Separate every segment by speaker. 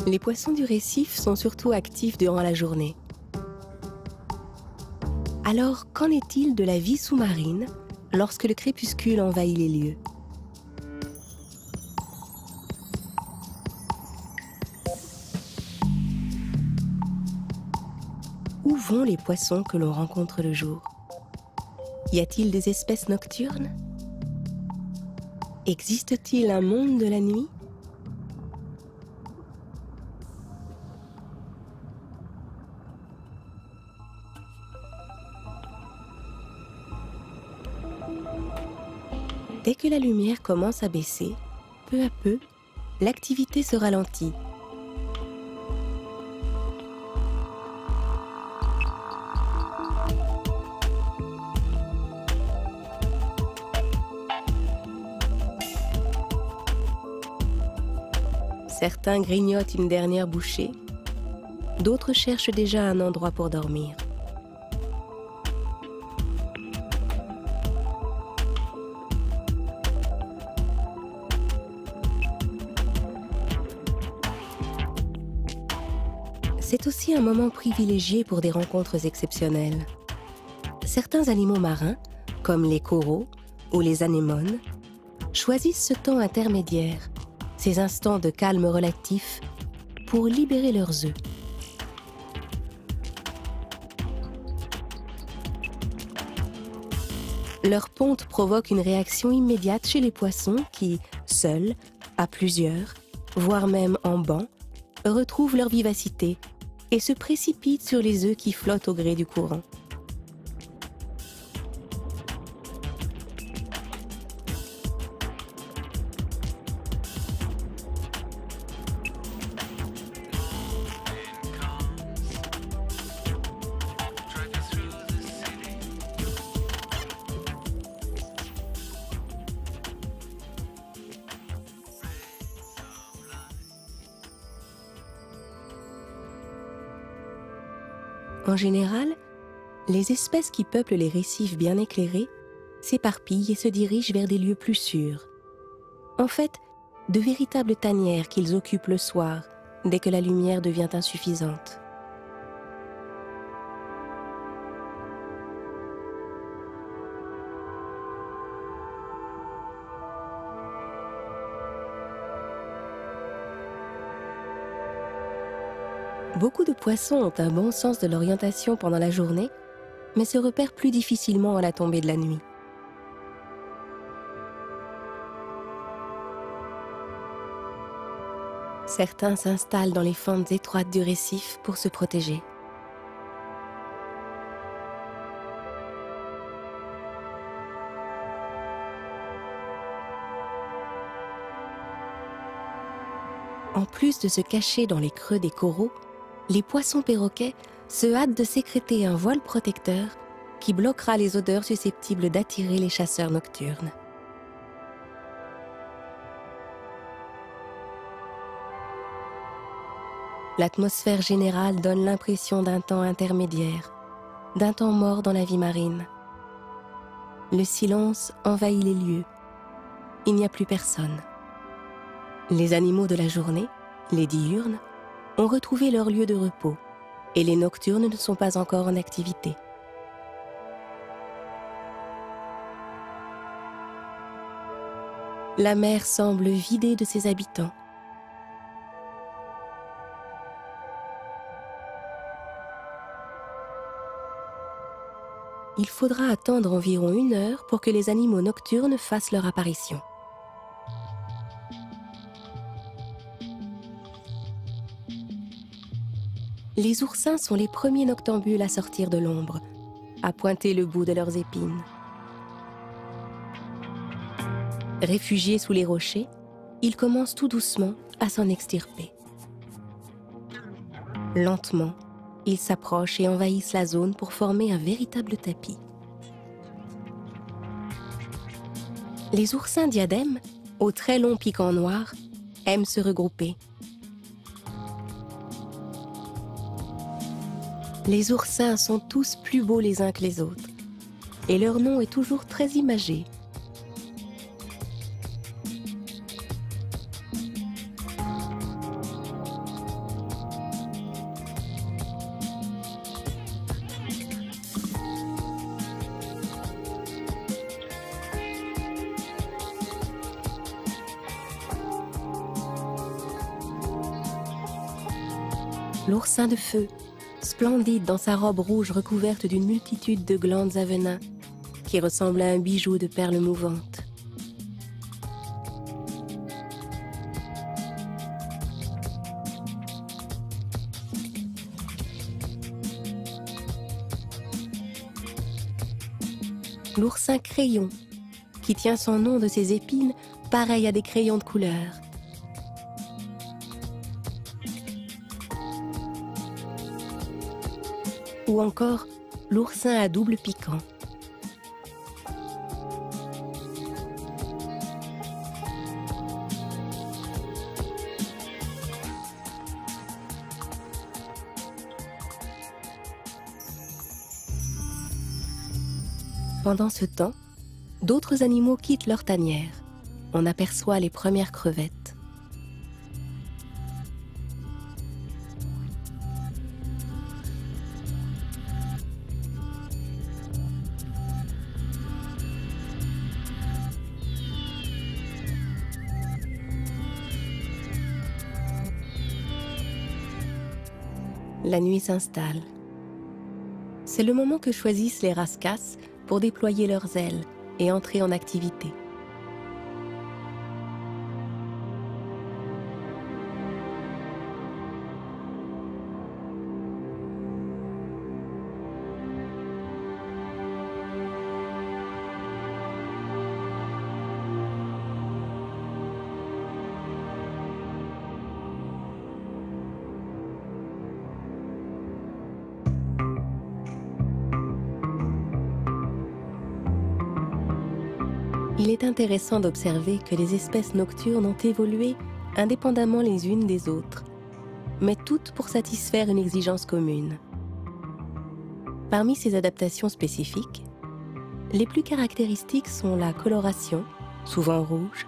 Speaker 1: Les poissons du récif sont surtout actifs durant la journée. Alors, qu'en est-il de la vie sous-marine lorsque le crépuscule envahit les lieux? Où vont les poissons que l'on rencontre le jour? Y a-t-il des espèces nocturnes? Existe-t-il un monde de la nuit? Dès que la lumière commence à baisser, peu à peu, l'activité se ralentit. Certains grignotent une dernière bouchée, d'autres cherchent déjà un endroit pour dormir. C'est aussi un moment privilégié pour des rencontres exceptionnelles. Certains animaux marins, comme les coraux ou les anémones, choisissent ce temps intermédiaire, ces instants de calme relatif, pour libérer leurs œufs. Leur ponte provoque une réaction immédiate chez les poissons qui, seuls, à plusieurs, voire même en banc, retrouvent leur vivacité et se précipitent sur les œufs qui flottent au gré du courant. En général, les espèces qui peuplent les récifs bien éclairés s'éparpillent et se dirigent vers des lieux plus sûrs. En fait, de véritables tanières qu'ils occupent le soir, dès que la lumière devient insuffisante. Beaucoup de poissons ont un bon sens de l'orientation pendant la journée, mais se repèrent plus difficilement à la tombée de la nuit. Certains s'installent dans les fentes étroites du récif pour se protéger. En plus de se cacher dans les creux des coraux, les poissons perroquets se hâtent de sécréter un voile protecteur qui bloquera les odeurs susceptibles d'attirer les chasseurs nocturnes. L'atmosphère générale donne l'impression d'un temps intermédiaire, d'un temps mort dans la vie marine. Le silence envahit les lieux. Il n'y a plus personne. Les animaux de la journée, les diurnes, ont retrouvé leur lieu de repos et les nocturnes ne sont pas encore en activité. La mer semble vidée de ses habitants. Il faudra attendre environ 1 heure pour que les animaux nocturnes fassent leur apparition. Les oursins sont les premiers noctambules à sortir de l'ombre, à pointer le bout de leurs épines. Réfugiés sous les rochers, ils commencent tout doucement à s'en extirper. Lentement, ils s'approchent et envahissent la zone pour former un véritable tapis. Les oursins diadèmes, aux très longs piquants noirs, aiment se regrouper. Les oursins sont tous plus beaux les uns que les autres, et leur nom est toujours très imagé. L'oursin de feu, splendide dans sa robe rouge recouverte d'une multitude de glandes à venin, qui ressemble à un bijou de perles mouvantes. L'oursin crayon, qui tient son nom de ses épines, pareil à des crayons de couleur. Ou encore l'oursin à double piquant. Pendant ce temps, d'autres animaux quittent leur tanière. On aperçoit les premières crevettes. La nuit s'installe. C'est le moment que choisissent les rascasses pour déployer leurs ailes et entrer en activité. Il est intéressant d'observer que les espèces nocturnes ont évolué indépendamment les unes des autres, mais toutes pour satisfaire une exigence commune. Parmi ces adaptations spécifiques, les plus caractéristiques sont la coloration, souvent rouge,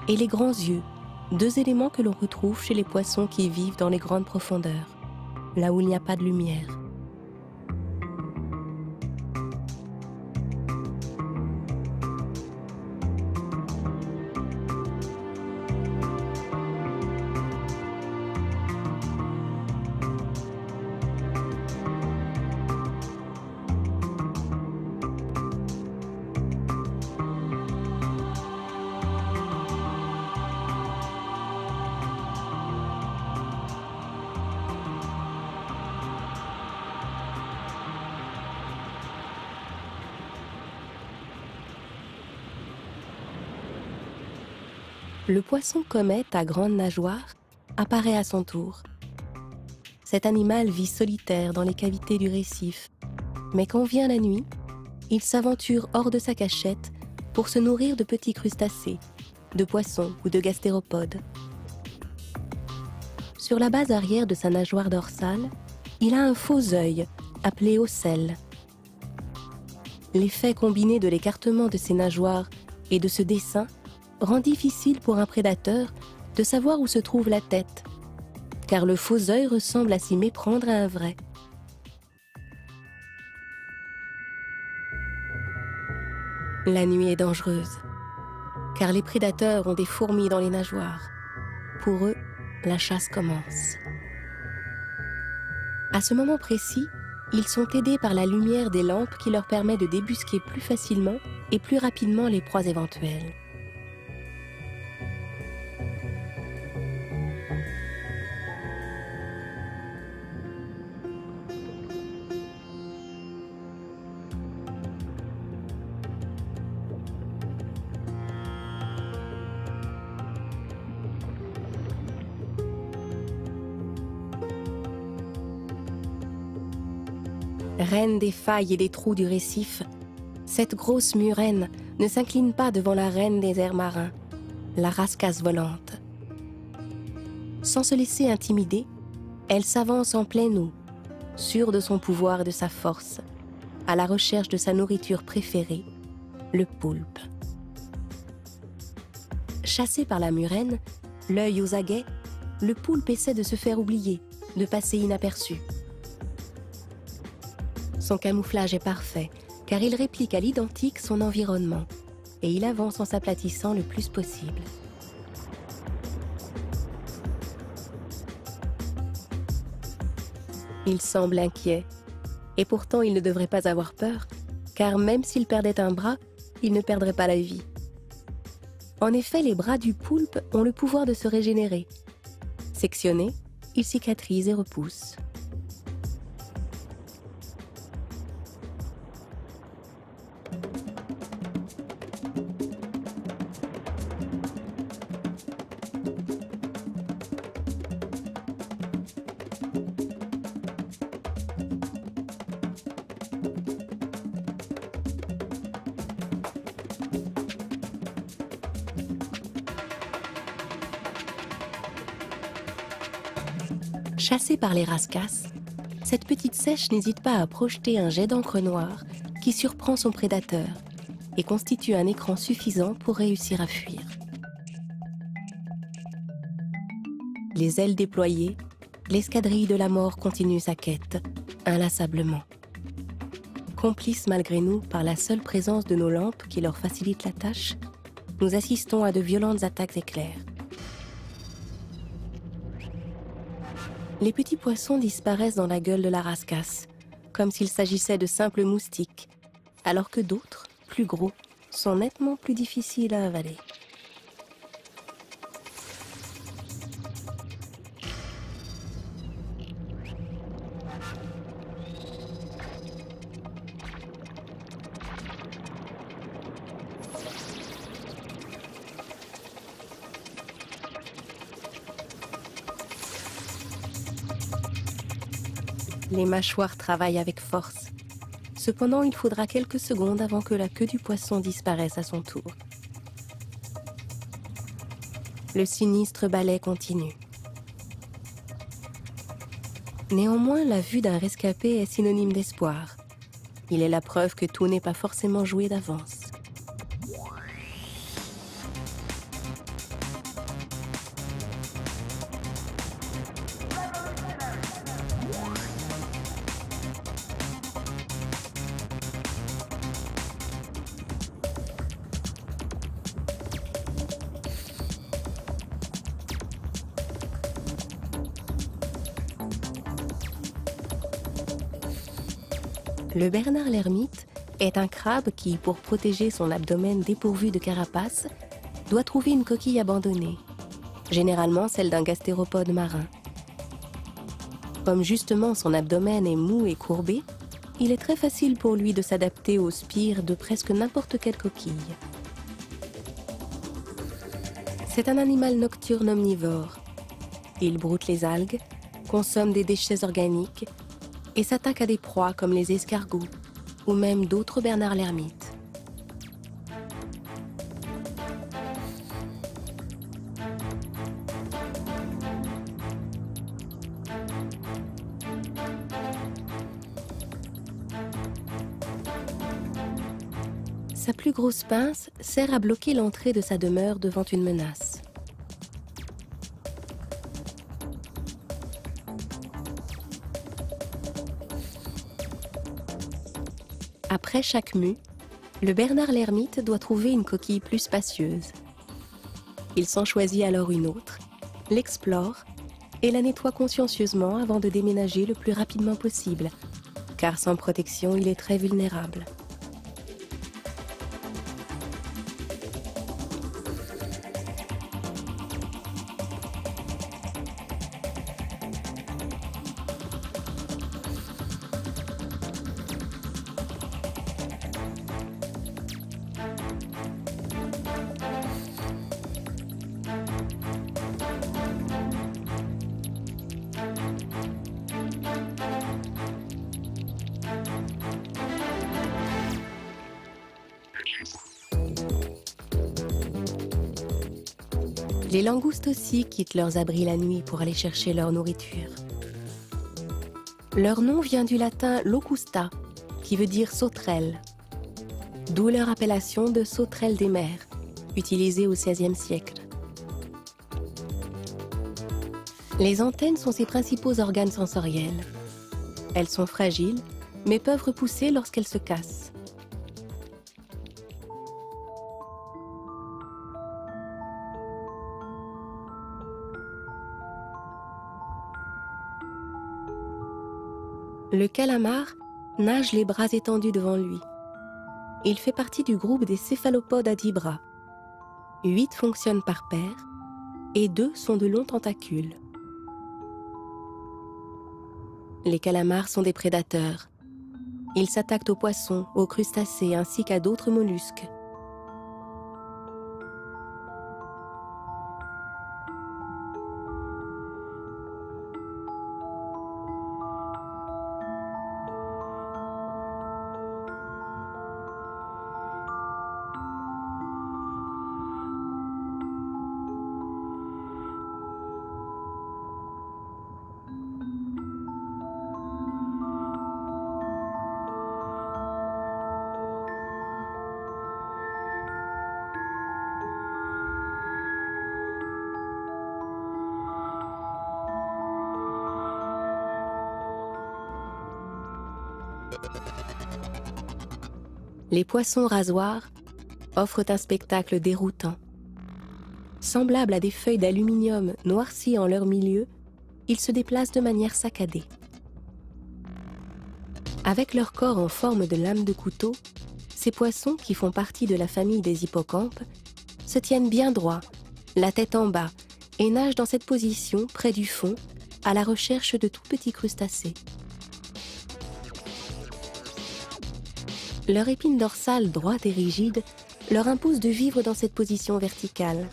Speaker 1: et les grands yeux, deux éléments que l'on retrouve chez les poissons qui vivent dans les grandes profondeurs, là où il n'y a pas de lumière. Le poisson comète à grande nageoire apparaît à son tour. Cet animal vit solitaire dans les cavités du récif, mais quand vient la nuit, il s'aventure hors de sa cachette pour se nourrir de petits crustacés, de poissons ou de gastéropodes. Sur la base arrière de sa nageoire dorsale, il a un faux œil appelé ocelle. L'effet combiné de l'écartement de ses nageoires et de ce dessin rend difficile pour un prédateur de savoir où se trouve la tête, car le faux œil ressemble à s'y méprendre à un vrai. La nuit est dangereuse, car les prédateurs ont des fourmis dans les nageoires. Pour eux, la chasse commence. À ce moment précis, ils sont aidés par la lumière des lampes qui leur permet de débusquer plus facilement et plus rapidement les proies éventuelles. Reine des failles et des trous du récif, cette grosse murène ne s'incline pas devant la reine des airs marins, la rascasse volante. Sans se laisser intimider, elle s'avance en pleine eau, sûre de son pouvoir et de sa force, à la recherche de sa nourriture préférée, le poulpe. Chassé par la murène, l'œil aux aguets, le poulpe essaie de se faire oublier, de passer inaperçu. Son camouflage est parfait, car il réplique à l'identique son environnement, et il avance en s'aplatissant le plus possible. Il semble inquiet, et pourtant il ne devrait pas avoir peur, car même s'il perdait un bras, il ne perdrait pas la vie. En effet, les bras du poulpe ont le pouvoir de se régénérer. Sectionnés, ils cicatrisent et repoussent. Chassée par les rascasses, cette petite seiche n'hésite pas à projeter un jet d'encre noire qui surprend son prédateur et constitue un écran suffisant pour réussir à fuir. Les ailes déployées, l'escadrille de la mort continue sa quête, inlassablement. Complices malgré nous par la seule présence de nos lampes qui leur facilite la tâche, nous assistons à de violentes attaques éclairs. Les petits poissons disparaissent dans la gueule de la rascasse, comme s'il s'agissait de simples moustiques, alors que d'autres, plus gros, sont nettement plus difficiles à avaler. Les mâchoires travaillent avec force. Cependant, il faudra quelques secondes avant que la queue du poisson disparaisse à son tour. Le sinistre balai continue. Néanmoins, la vue d'un rescapé est synonyme d'espoir. Il est la preuve que tout n'est pas forcément joué d'avance. Le Bernard l'ermite est un crabe qui, pour protéger son abdomen dépourvu de carapace, doit trouver une coquille abandonnée, généralement celle d'un gastéropode marin. Comme justement son abdomen est mou et courbé, il est très facile pour lui de s'adapter aux spires de presque n'importe quelle coquille. C'est un animal nocturne omnivore. Il broute les algues, consomme des déchets organiques et s'attaque à des proies comme les escargots ou même d'autres Bernard l'ermite. Sa plus grosse pince sert à bloquer l'entrée de sa demeure devant une menace. Après chaque mue, le Bernard l'ermite doit trouver une coquille plus spacieuse. Il s'en choisit alors une autre, l'explore et la nettoie consciencieusement avant de déménager le plus rapidement possible, car sans protection, il est très vulnérable. Les langoustes aussi quittent leurs abris la nuit pour aller chercher leur nourriture. Leur nom vient du latin locusta, qui veut dire sauterelle, d'où leur appellation de sauterelle des mers, utilisée au XVIe siècle. Les antennes sont ses principaux organes sensoriels. Elles sont fragiles, mais peuvent repousser lorsqu'elles se cassent. Le calamar nage les bras étendus devant lui. Il fait partie du groupe des céphalopodes à 10 bras. 8 fonctionnent par paire et 2 sont de longs tentacules. Les calamars sont des prédateurs. Ils s'attaquent aux poissons, aux crustacés ainsi qu'à d'autres mollusques. Les poissons rasoirs offrent un spectacle déroutant. Semblables à des feuilles d'aluminium noircies en leur milieu, ils se déplacent de manière saccadée. Avec leur corps en forme de lame de couteau, ces poissons, qui font partie de la famille des hippocampes, se tiennent bien droit, la tête en bas, et nagent dans cette position près du fond, à la recherche de tout petits crustacés. Leur épine dorsale droite et rigide leur impose de vivre dans cette position verticale.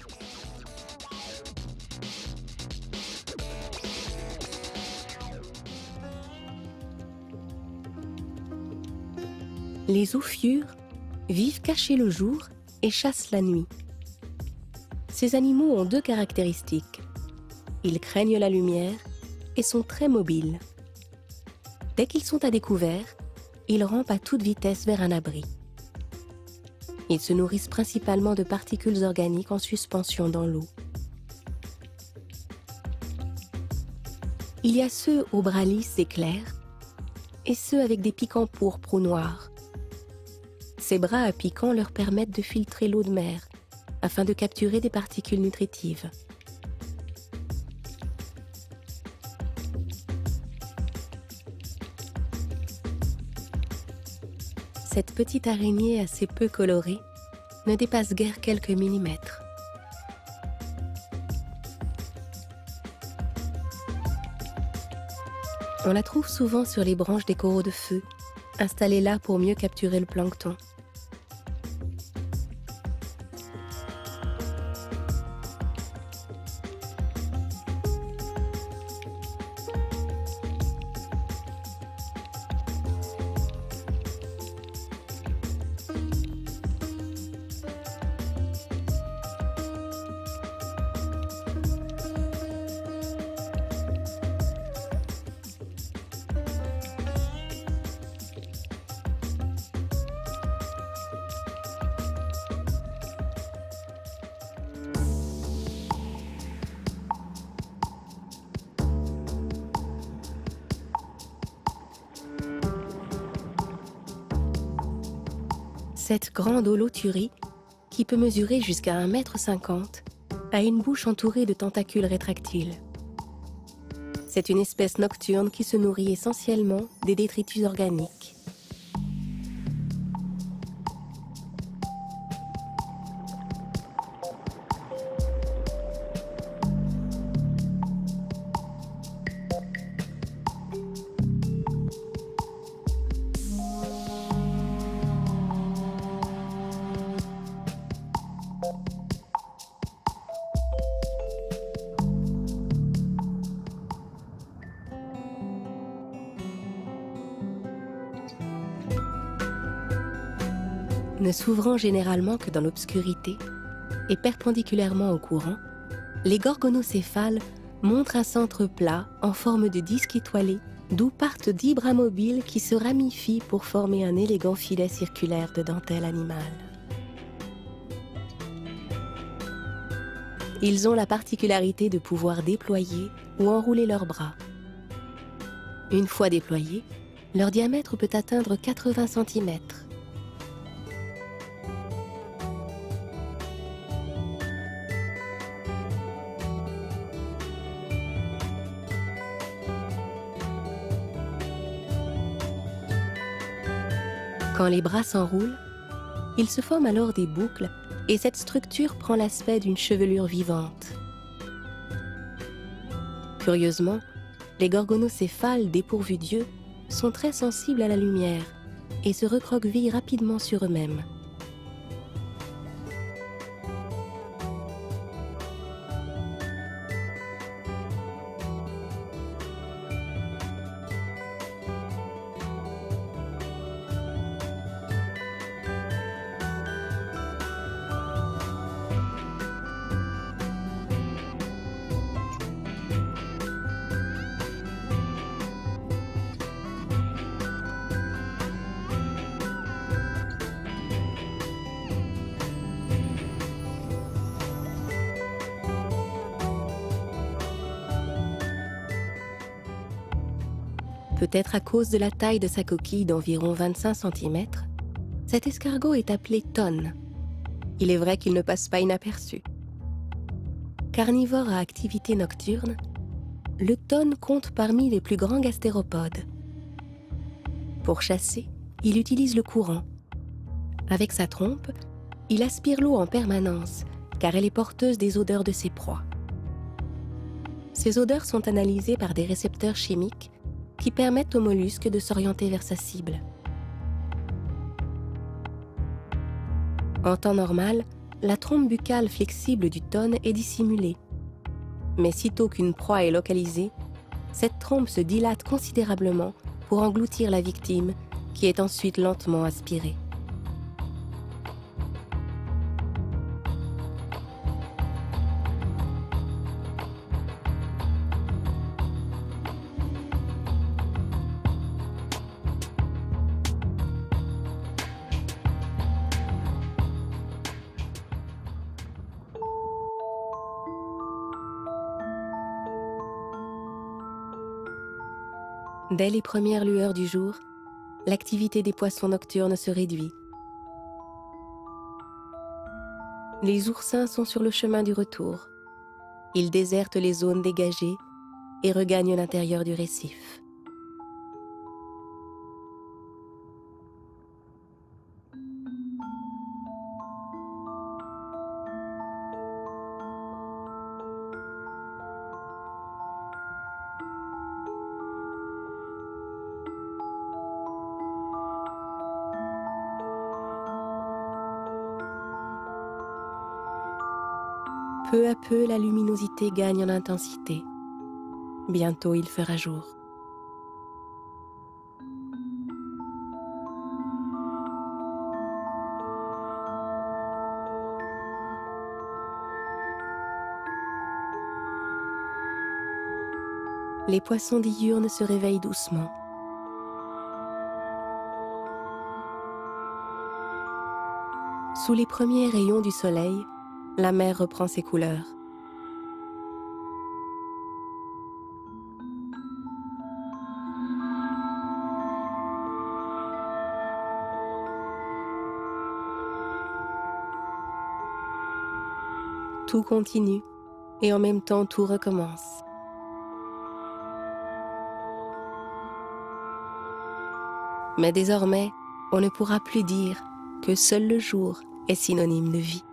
Speaker 1: Les ouphiures vivent cachés le jour et chassent la nuit. Ces animaux ont 2 caractéristiques. Ils craignent la lumière et sont très mobiles. Dès qu'ils sont à découvert, ils rampent à toute vitesse vers un abri. Ils se nourrissent principalement de particules organiques en suspension dans l'eau. Il y a ceux aux bras lisses et clairs et ceux avec des piquants pourpres ou noirs. Ces bras à piquants leur permettent de filtrer l'eau de mer afin de capturer des particules nutritives. Cette petite araignée assez peu colorée ne dépasse guère quelques millimètres. On la trouve souvent sur les branches des coraux de feu, installées là pour mieux capturer le plancton. Cette grande holothurie, qui peut mesurer jusqu'à 1,50 m, a une bouche entourée de tentacules rétractiles. C'est une espèce nocturne qui se nourrit essentiellement des détritus organiques. Ne s'ouvrant généralement que dans l'obscurité et perpendiculairement au courant, les gorgonocéphales montrent un centre plat en forme de disque étoilé, d'où partent 10 bras mobiles qui se ramifient pour former un élégant filet circulaire de dentelle animale. Ils ont la particularité de pouvoir déployer ou enrouler leurs bras. Une fois déployés, leur diamètre peut atteindre 80 cm. Quand les bras s'enroulent, il se forme alors des boucles et cette structure prend l'aspect d'une chevelure vivante. Curieusement, les gorgonocéphales dépourvus d'yeux sont très sensibles à la lumière et se recroquevillent rapidement sur eux-mêmes. Peut-être à cause de la taille de sa coquille d'environ 25 cm, cet escargot est appelé thone. Il est vrai qu'il ne passe pas inaperçu. Carnivore à activité nocturne, le thone compte parmi les plus grands gastéropodes. Pour chasser, il utilise le courant. Avec sa trompe, il aspire l'eau en permanence, car elle est porteuse des odeurs de ses proies. Ces odeurs sont analysées par des récepteurs chimiques qui permettent aux mollusques de s'orienter vers sa cible. En temps normal, la trompe buccale flexible du thone est dissimulée. Mais sitôt qu'une proie est localisée, cette trompe se dilate considérablement pour engloutir la victime, qui est ensuite lentement aspirée. Dès les premières lueurs du jour, l'activité des poissons nocturnes se réduit. Les oursins sont sur le chemin du retour. Ils désertent les zones dégagées et regagnent l'intérieur du récif. Peu à peu, la luminosité gagne en intensité. Bientôt, il fera jour. Les poissons diurnes se réveillent doucement. Sous les premiers rayons du soleil, la mer reprend ses couleurs. Tout continue et en même temps tout recommence. Mais désormais, on ne pourra plus dire que seul le jour est synonyme de vie.